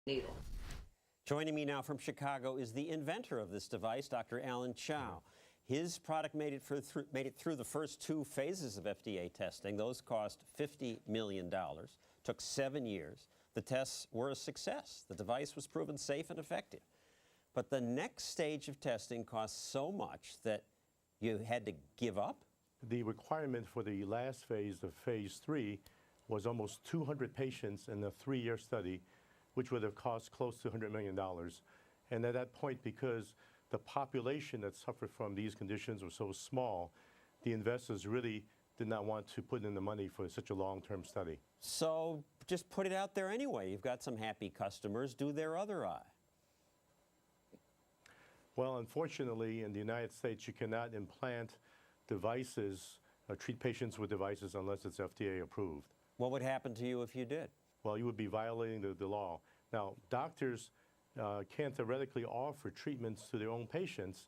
needle. Joining me now from Chicago is the inventor of this device, Dr. Alan Chow. His product made it through the first 2 phases of FDA testing. Those cost $50 million, took 7 years. The tests were a success. The device was proven safe and effective. But the next stage of testing cost so much that you had to give up? The requirement for the last phase of phase 3 was almost 200 patients in a 3-year study, which would have cost close to $100 million. And at that point, because the population that suffered from these conditions was so small, the investors really did not want to put in the money for such a long-term study. So just put it out there anyway. You've got some happy customers. Do their other eye. Well, unfortunately, in the United States, you cannot implant devices, treat patients with devices unless it's FDA approved. What would happen to you if you did? Well, you would be violating the law. Now, doctors can theoretically offer treatments to their own patients.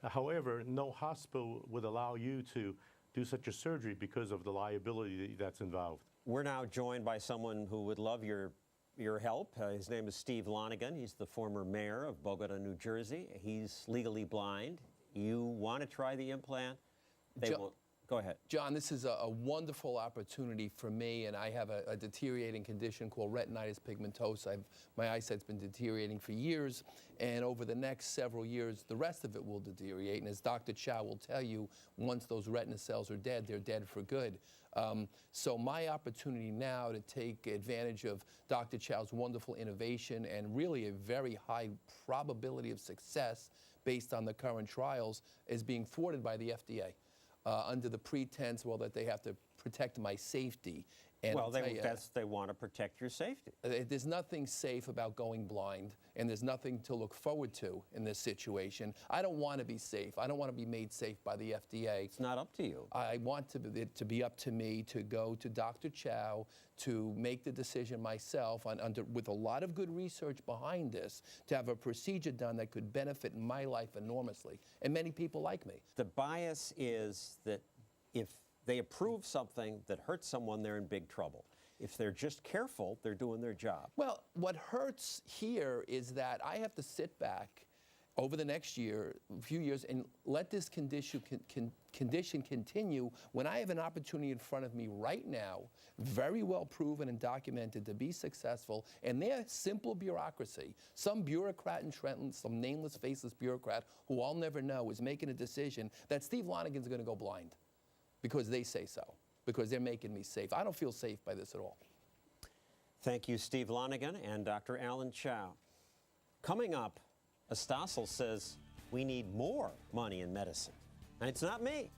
However, no hospital would allow you to do such a surgery because of the liability that's involved. We're now joined by someone who would love your help. His name is Steve Lonergan. He's the former mayor of Gov't, New Jersey. He's legally blind. You want to try the implant? They won't. Go ahead. John, this is a wonderful opportunity for me, and I have a deteriorating condition called retinitis pigmentosa. My eyesight's been deteriorating for years, and over the next several years, the rest of it will deteriorate. And as Dr. Chow will tell you, once those retina cells are dead, they're dead for good. So my opportunity now to take advantage of Dr. Chow's wonderful innovation and really a very high probability of success based on the current trials is being thwarted by the FDA. Under the pretense, well, that they have to protect my safety. And well, they want to protect your safety. There's nothing safe about going blind, and there's nothing to look forward to in this situation. I don't want to be safe. I don't want to be made safe by the FDA. It's not up to you. I want it to be up to me to go to Dr. Chow to make the decision myself with a lot of good research behind this, to have a procedure done that could benefit my life enormously, and many people like me. The bias is that if they approve something that hurts someone, they're in big trouble. If they're just careful, they're doing their job. Well, what hurts here is that I have to sit back over the next few years, and let this condition continue when I have an opportunity in front of me right now, very well proven and documented to be successful, and their simple bureaucracy, some bureaucrat in Trenton, some nameless, faceless bureaucrat who I'll never know, is making a decision that Steve Lonergan's going to go blind. Because they say so, because they're making me safe. I don't feel safe by this at all. Thank you, Steve Lonergan and Dr. Alan Chow. Coming up, Stossel says we need more money in medicine. And it's not me.